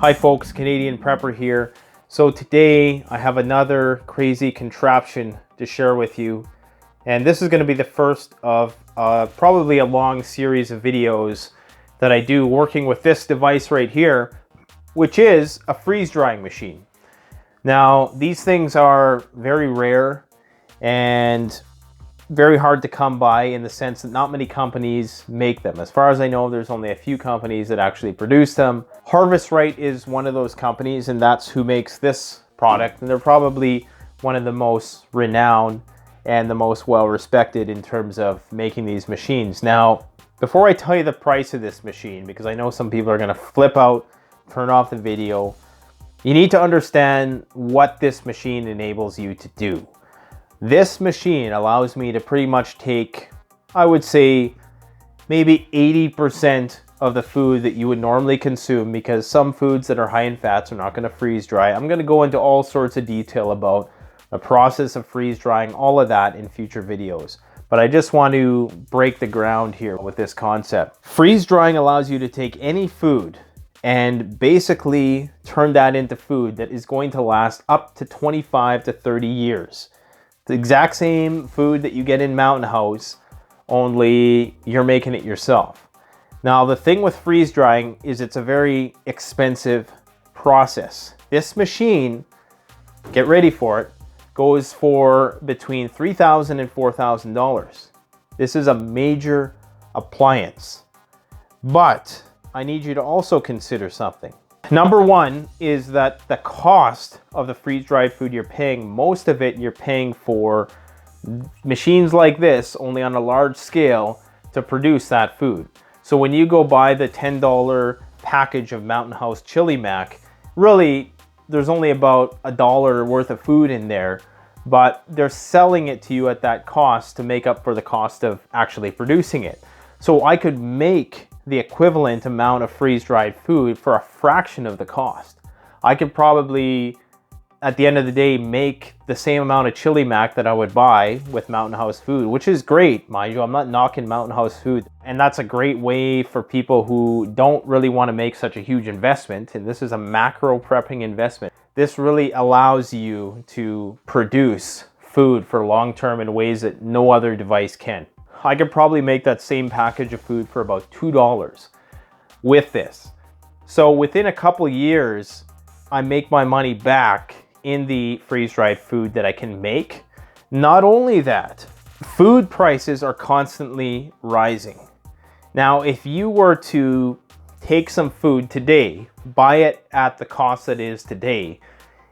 Hi folks, Canadian Prepper here. So today I have another crazy contraption to share with you. And this is going to be the first of probably a long series of videos that I do working with this device right here, which is a freeze drying machine. Now, these things are very rare and very hard to come by in the sense that not many companies make them. As far as I know, there's only a few companies that actually produce them. Harvest Right is one of those companies, and that's who makes this product. And they're probably one of the most renowned and the most well-respected in terms of making these machines. Now, before I tell you the price of this machine, because I know some people are gonna flip out, turn off the video, you need to understand what this machine enables you to do. This machine allows me to pretty much take, I would say, maybe 80% of the food that you would normally consume, because some foods that are high in fats are not going to freeze dry. I'm going to go into all sorts of detail about the process of freeze drying, all of that in future videos. But I just want to break the ground here with this concept. Freeze drying allows you to take any food and basically turn that into food that is going to last up to 25 to 30 years. The exact same food that you get in Mountain House, only you're making it yourself. Now, the thing with freeze drying is it's a very expensive process. This machine, get ready for it, goes for between $3,000 and $4,000. This is a major appliance. But I need you to also consider something. Number one is that the cost of the freeze-dried food you're paying, most of it you're paying for machines like this, only on a large scale, to produce that food. So when you go buy the $10 package of Mountain House Chili Mac, really there's only about $1 worth of food in there, but they're selling it to you at that cost to make up for the cost of actually producing it. So I could make the equivalent amount of freeze-dried food for a fraction of the cost. I could probably, at the end of the day, make the same amount of chili mac that I would buy with Mountain House food, which is great, mind you. I'm not knocking Mountain House food. And that's a great way for people who don't really want to make such a huge investment. And this is a macro prepping investment. This really allows you to produce food for long-term in ways that no other device can. I could probably make that same package of food for about $2 with this. So within a couple years, I make my money back in the freeze-dried food that I can make. Not only that, food prices are constantly rising. Now, if you were to take some food today, buy it at the cost that it is today,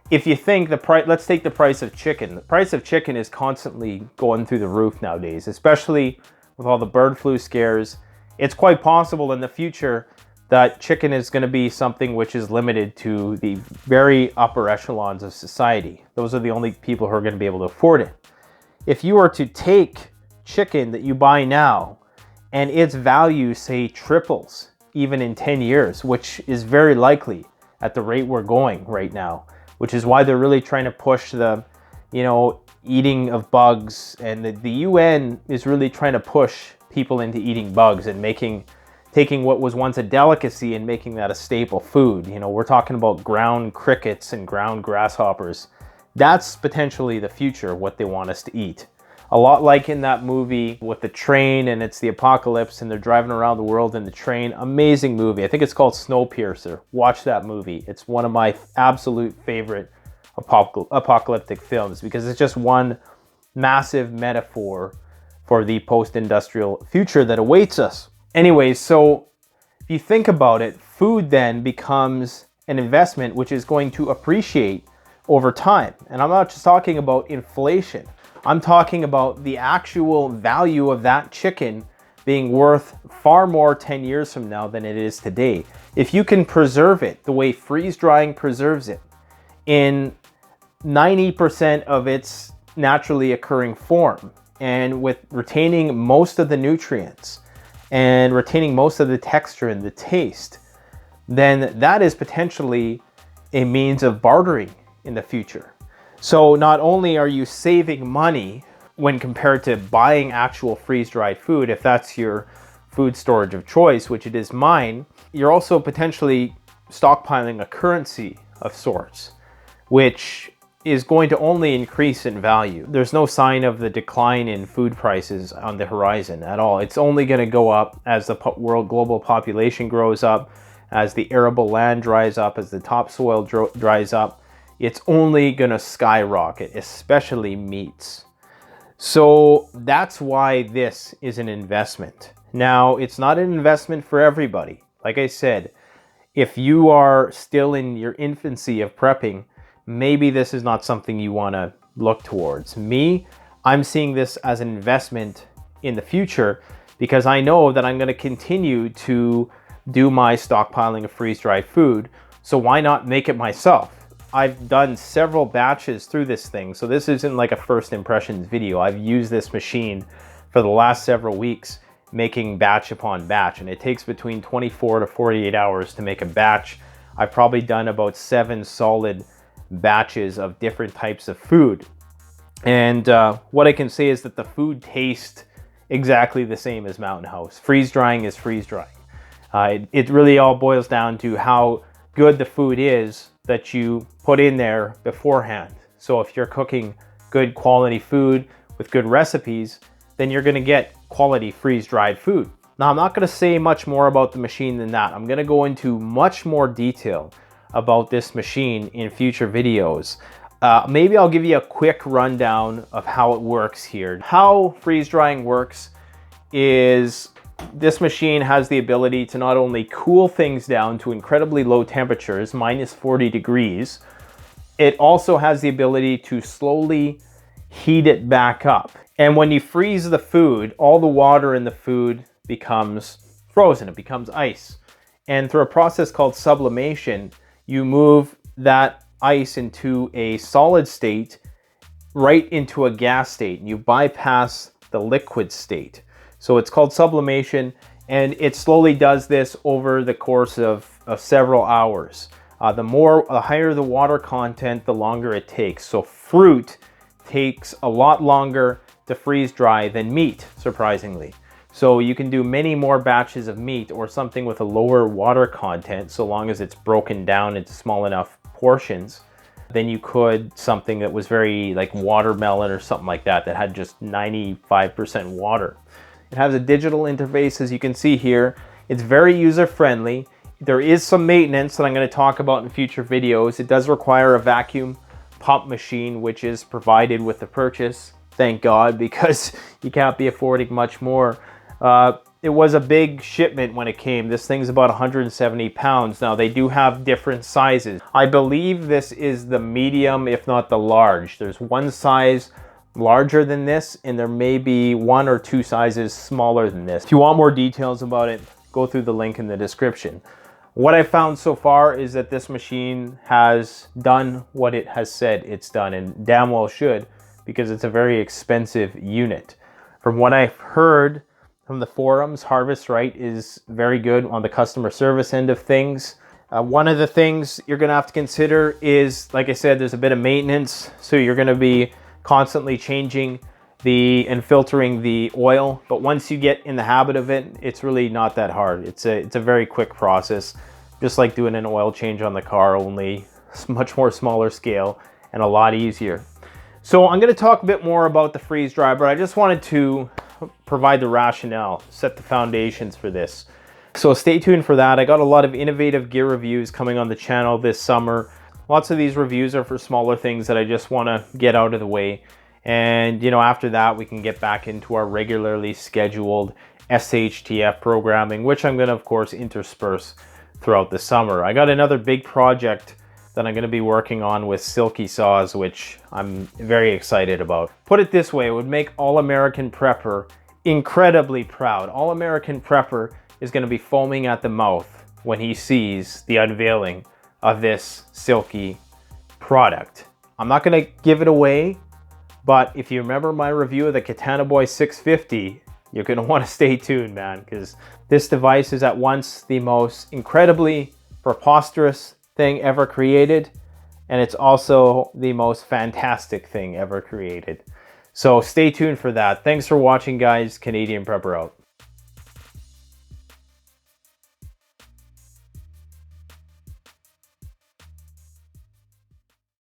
if you think the price, let's take the price of chicken. The price of chicken is constantly going through the roof nowadays, especially with all the bird flu scares. It's quite possible in the future that chicken is going to be something which is limited to the very upper echelons of society. Those are the only people who are going to be able to afford it. If you were to take chicken that you buy now and its value, say, triples even in 10 years, which is very likely at the rate we're going right now, which is why they're really trying to push the, eating of bugs. And the UN is really trying to push people into eating bugs and taking what was once a delicacy and making that a staple food. We're talking about ground crickets and ground grasshoppers. That's potentially the future of what they want us to eat. A lot like in that movie with the train, and it's the apocalypse and they're driving around the world in the train. Amazing movie. I think it's called Snowpiercer. Watch that movie. It's one of my absolute favorite apocalyptic films because it's just one massive metaphor for the post-industrial future that awaits us. Anyways, so if you think about it, food then becomes an investment which is going to appreciate over time. And I'm not just talking about inflation. I'm talking about the actual value of that chicken being worth far more 10 years from now than it is today. If you can preserve it the way freeze drying preserves it in 90% of its naturally occurring form, and with retaining most of the nutrients and retaining most of the texture and the taste, then that is potentially a means of bartering in the future. So not only are you saving money when compared to buying actual freeze-dried food, if that's your food storage of choice, which it is mine, you're also potentially stockpiling a currency of sorts, which is going to only increase in value. There's no sign of the decline in food prices on the horizon at all. It's only going to go up as the world global population grows up, as the arable land dries up, as the topsoil dries up. It's only going to skyrocket, especially meats. So that's why this is an investment. Now, it's not an investment for everybody. Like I said, if you are still in your infancy of prepping, maybe this is not something you want to look towards. Me, I'm seeing this as an investment in the future because I know that I'm going to continue to do my stockpiling of freeze-dried food. So why not make it myself? I've done several batches through this thing, so this isn't like a first impressions video. I've used this machine for the last several weeks, making batch upon batch, and it takes between 24 to 48 hours to make a batch. I've probably done about 7 solid batches of different types of food. And what I can say is that the food tastes exactly the same as Mountain House. Freeze drying is freeze drying. It really all boils down to how good the food is that you put in there beforehand. So if you're cooking good quality food with good recipes, then you're going to get quality freeze-dried food. Now, I'm not going to say much more about the machine than that. I'm going to go into much more detail about this machine in future videos. Maybe I'll give you a quick rundown of how it works here. How freeze drying works is this machine has the ability to not only cool things down to incredibly low temperatures, minus 40 degrees, it also has the ability to slowly heat it back up. And when you freeze the food, all the water in the food becomes frozen, it becomes ice. And through a process called sublimation, you move that ice into a solid state right into a gas state, and you bypass the liquid state. So it's called sublimation, and it slowly does this over the course of several hours. The higher the water content, the longer it takes. So fruit takes a lot longer to freeze dry than meat, surprisingly. So you can do many more batches of meat or something with a lower water content, so long as it's broken down into small enough portions, than you could something that was very like watermelon or something like that, that had just 95% water. It has a digital interface, as you can see here. It's very user-friendly. There is some maintenance that I'm going to talk about in future videos. It does require a vacuum pump machine, which is provided with the purchase. Thank God, because you can't be affording much more. It was a big shipment when it came. This thing's about 170 pounds. Now, they do have different sizes. I believe this is the medium, if not the large. There's one size larger than this, and there may be 1 or 2 sizes smaller than this. If you want more details about it, go through the link in the description. What I found so far is that this machine has done what it has said it's done, and damn well should, because it's a very expensive unit. From what I've heard from the forums, Harvest Right is very good on the customer service end of things. One of the things you're going to have to consider is, like I said, there's a bit of maintenance, so you're going to be constantly changing and filtering the oil. But once you get in the habit of it, it's really not that hard. It's a very quick process, just like doing an oil change on the car, only much more smaller scale and a lot easier. So I'm going to talk a bit more about the freeze dry, but I just wanted to provide the rationale, set the foundations for this. So stay tuned for that. I got a lot of innovative gear reviews coming on the channel this summer. Lots of these reviews are for smaller things that I just want to get out of the way. And, after that, we can get back into our regularly scheduled SHTF programming, which I'm going to, of course, intersperse throughout the summer. I got another big project that I'm going to be working on with Silky Saws, which I'm very excited about. Put it this way, it would make All American Prepper incredibly proud. All American Prepper is going to be foaming at the mouth when he sees the unveiling of this Silky product. I'm not going to give it away, but if you remember my review of the Katana Boy 650, you're going to want to stay tuned, man, because this device is at once the most incredibly preposterous thing ever created, and it's also the most fantastic thing ever created. So stay tuned for that. Thanks for watching, guys. Canadian Prepper out.